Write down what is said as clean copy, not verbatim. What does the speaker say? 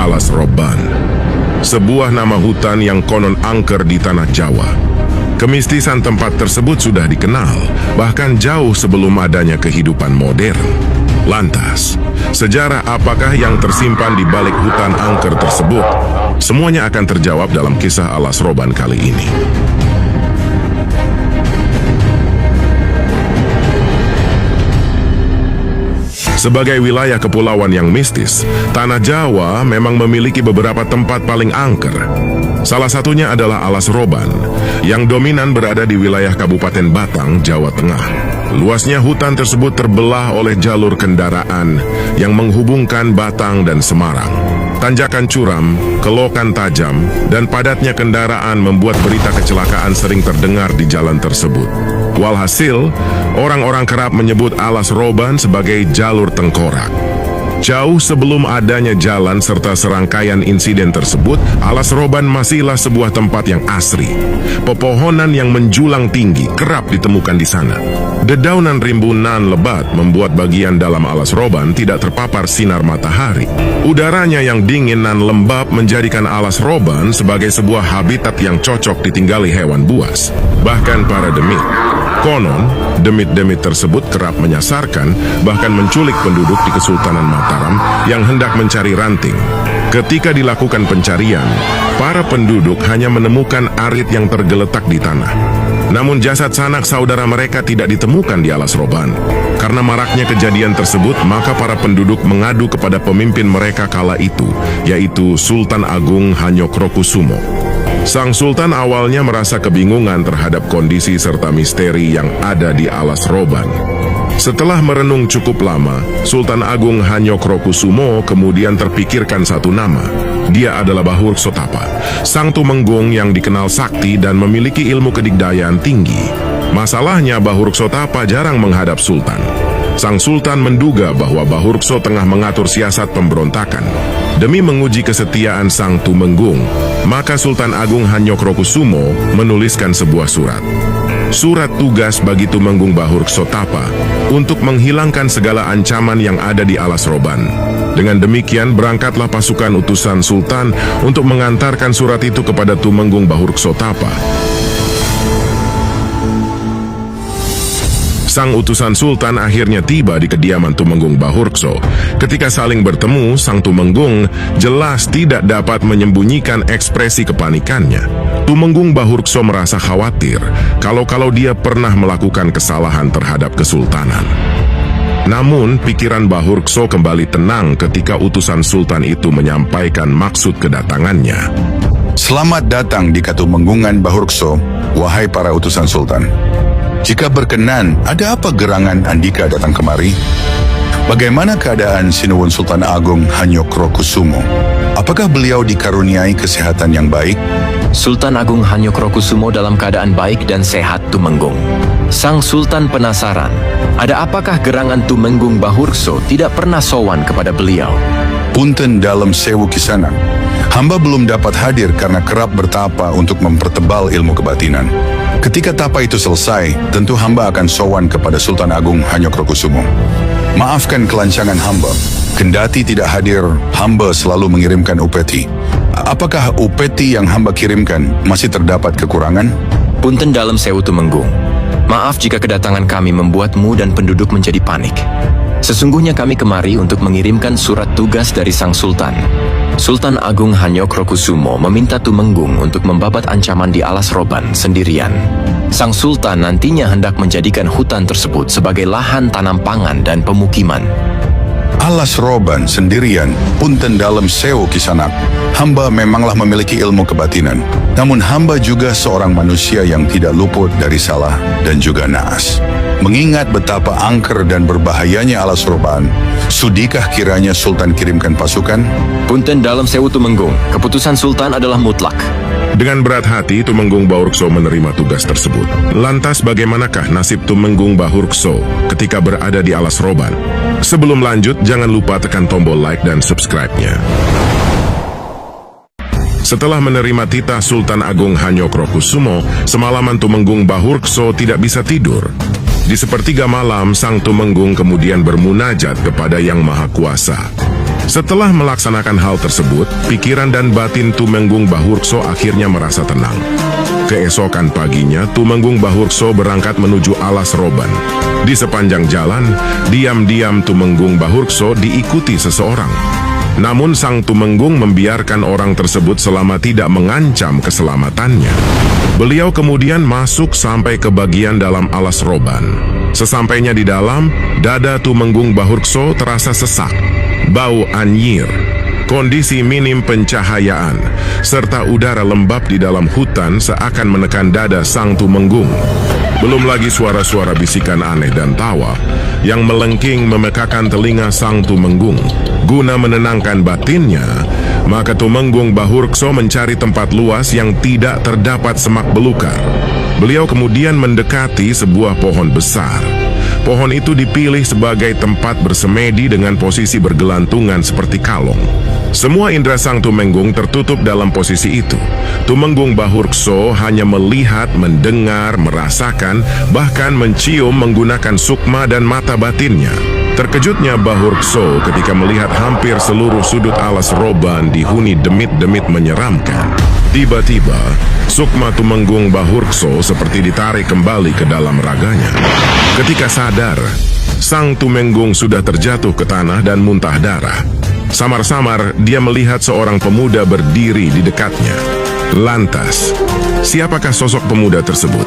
Alas Roban, sebuah nama hutan yang konon angker di tanah Jawa. Kemistisan tempat tersebut sudah dikenal, bahkan jauh sebelum adanya kehidupan modern. Lantas, sejarah apakah yang tersimpan di balik hutan angker tersebut? Semuanya akan terjawab dalam kisah Alas Roban kali ini. Sebagai wilayah kepulauan yang mistis, tanah Jawa memang memiliki beberapa tempat paling angker. Salah satunya adalah Alas Roban, yang dominan berada di wilayah Kabupaten Batang, Jawa Tengah. Luasnya hutan tersebut terbelah oleh jalur kendaraan yang menghubungkan Batang dan Semarang. Tanjakan curam, kelokan tajam, dan padatnya kendaraan membuat berita kecelakaan sering terdengar di jalan tersebut. Walhasil, orang-orang kerap menyebut Alas Roban sebagai jalur tengkorak. Jauh sebelum adanya jalan serta serangkaian insiden tersebut, Alas Roban masihlah sebuah tempat yang asri. Pepohonan yang menjulang tinggi kerap ditemukan di sana. Dedaunan rimbunan lebat membuat bagian dalam Alas Roban tidak terpapar sinar matahari. Udaranya yang dingin dan lembab menjadikan Alas Roban sebagai sebuah habitat yang cocok ditinggali hewan buas, bahkan para demit. Konon, demit-demit tersebut kerap menyasarkan, bahkan menculik penduduk di Kesultanan Mataram yang hendak mencari ranting. Ketika dilakukan pencarian, para penduduk hanya menemukan arit yang tergeletak di tanah. Namun jasad sanak saudara mereka tidak ditemukan di Alas Roban. Karena maraknya kejadian tersebut, maka para penduduk mengadu kepada pemimpin mereka kala itu, yaitu Sultan Agung Hanyokrokusumo. Sang Sultan awalnya merasa kebingungan terhadap kondisi serta misteri yang ada di Alas Roban. Setelah merenung cukup lama, Sultan Agung Hanyokrokusumo kemudian terpikirkan satu nama. Dia adalah Bahurksotapa, sang tumenggung yang dikenal sakti dan memiliki ilmu kedikdayaan tinggi. Masalahnya Bahurksotapa jarang menghadap Sultan. Sang Sultan menduga bahwa Bahurkso tengah mengatur siasat pemberontakan. Demi menguji kesetiaan sang tumenggung, maka Sultan Agung Hanyokrokusumo menuliskan sebuah surat. Surat tugas bagi Tumenggung Bahurksotapa untuk menghilangkan segala ancaman yang ada di Alas Roban. Dengan demikian berangkatlah pasukan utusan Sultan untuk mengantarkan surat itu kepada Tumenggung Bahurksotapa. Sang utusan Sultan akhirnya tiba di kediaman Tumenggung Bahurkso. Ketika saling bertemu, sang Tumenggung jelas tidak dapat menyembunyikan ekspresi kepanikannya. Tumenggung Bahurkso merasa khawatir kalau dia pernah melakukan kesalahan terhadap kesultanan. Namun, pikiran Bahurkso kembali tenang ketika utusan Sultan itu menyampaikan maksud kedatangannya. Selamat datang di Katumenggungan Bahurkso, wahai para utusan Sultan. Jika berkenan, ada apa gerangan Andika datang kemari? Bagaimana keadaan Sinuwun Sultan Agung Hanyokrokusumo? Apakah beliau dikaruniai kesehatan yang baik? Sultan Agung Hanyokrokusumo dalam keadaan baik dan sehat, Tumenggung. Sang Sultan penasaran, ada apakah gerangan Tumenggung Bahurkso tidak pernah sowan kepada beliau? Punten dalam sewu kisanak. Hamba belum dapat hadir karena kerap bertapa untuk mempertebal ilmu kebatinan. Ketika tapa itu selesai, tentu hamba akan sowan kepada Sultan Agung Hanyokrokusumo. Maafkan kelancangan hamba. Kendati tidak hadir, hamba selalu mengirimkan upeti. Apakah upeti yang hamba kirimkan masih terdapat kekurangan? Punten dalam sewu, Tumenggung. Maaf jika kedatangan kami membuatmu dan penduduk menjadi panik. Sesungguhnya kami kemari untuk mengirimkan surat tugas dari Sang Sultan. Sultan Agung Hanyokrokusumo meminta Tumenggung untuk membabat ancaman di Alas Roban sendirian. Sang Sultan nantinya hendak menjadikan hutan tersebut sebagai lahan tanam pangan dan pemukiman. Alas Roban sendirian, punten dalam sewu kisanak. Hamba memanglah memiliki ilmu kebatinan. Namun hamba juga seorang manusia yang tidak luput dari salah dan juga naas. Mengingat betapa angker dan berbahayanya Alas Roban, sudikah kiranya Sultan kirimkan pasukan? Punten dalam sewu, Tumenggung. Keputusan Sultan adalah mutlak. Dengan berat hati, Tumenggung Bahurkso menerima tugas tersebut. Lantas bagaimanakah nasib Tumenggung Bahurkso ketika berada di Alas Roban? Sebelum lanjut, jangan lupa tekan tombol like dan subscribe-nya. Setelah menerima titah Sultan Agung Hanyokrokusumo, semalaman Tumenggung Bahurkso tidak bisa tidur. Di sepertiga malam, sang Tumenggung kemudian bermunajat kepada Yang Maha Kuasa. Setelah melaksanakan hal tersebut, pikiran dan batin Tumenggung Bahurkso akhirnya merasa tenang. Keesokan paginya, Tumenggung Bahurkso berangkat menuju Alas Roban. Di sepanjang jalan, diam-diam Tumenggung Bahurkso diikuti seseorang. Namun sang Tumenggung membiarkan orang tersebut selama tidak mengancam keselamatannya. Beliau kemudian masuk sampai ke bagian dalam Alas Roban. Sesampainya di dalam, dada Tumenggung Bahurkso terasa sesak, bau anyir, kondisi minim pencahayaan, serta udara lembab di dalam hutan seakan menekan dada sang Tumenggung. Belum lagi suara-suara bisikan aneh dan tawa yang melengking memekakan telinga sang Tumenggung. Guna menenangkan batinnya, maka Tumenggung Bahurkso mencari tempat luas yang tidak terdapat semak belukar. Beliau kemudian mendekati sebuah pohon besar. Pohon itu dipilih sebagai tempat bersemedi dengan posisi bergelantungan seperti kalong. Semua indera sang Tumenggung tertutup dalam posisi itu. Tumenggung Bahurkso hanya melihat, mendengar, merasakan, bahkan mencium menggunakan sukma dan mata batinnya. Terkejutnya Bahurkso ketika melihat hampir seluruh sudut Alas Roban dihuni demit-demit menyeramkan. Tiba-tiba, sukma Tumenggung Bahurkso seperti ditarik kembali ke dalam raganya. Ketika sadar, sang Tumenggung sudah terjatuh ke tanah dan muntah darah. Samar-samar, dia melihat seorang pemuda berdiri di dekatnya. Lantas, siapakah sosok pemuda tersebut?